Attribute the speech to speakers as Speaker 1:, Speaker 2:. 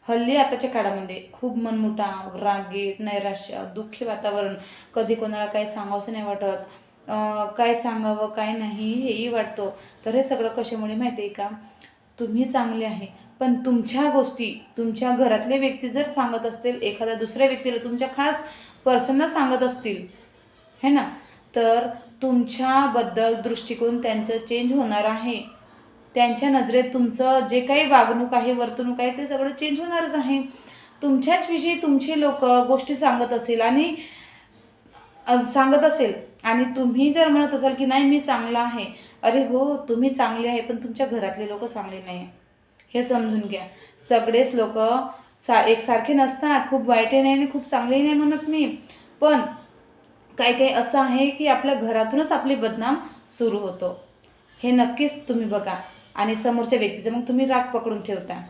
Speaker 1: हल्ली आताच्या काळामध्ये खूप मनमुटाव, रागीट, नैराश्य, दुःखी वातावरण, कधी कोणाला काही सांगावंसं नाही वाटत, काय सांगावं काय नाही हेही वाटतं. तर हे सगळं कशामुळे माहिती आहे का? तुम्ही चांगले आहे, पण तुमच्या गोष्टी तुमच्या घरातले व्यक्ती जर सांगत असतील, एखाद्या दुसऱ्या व्यक्तीला तुमच्या खास पर्सनला सांगत असतील, है ना, तर तुमच्याबद्दल दृष्टिकोन त्यांचं चेंज होणार आहे. त्यांच्या नजरेत तुमचं जे काही वागणूक आहे, वर्तणूक आहे, ते सगळं चेंज होणारच आहे. तुमच्याच विषयी तुमचे लोक गोष्टी सांगत असेल आणि तुम्ही जर म्हणत असाल की नाही मी चांगला आहे, अरे हो तुम्ही चांगले आहे, पण तुमच्या घरातले लोक चांगले नाही, हे समजून घ्या. सगळेच लोक एकसारखे नसतात. खूप वाईटही नाही आणि खूप चांगलेही नाही म्हणत मी, पण काही काही असं आहे की आपल्या घरातूनच आपली बदनाम सुरू होतो. हे नक्कीच तुम्ही बघा आणि समोरच्या व्यक्तीचा मग तुम्ही राग पकडून ठेवता.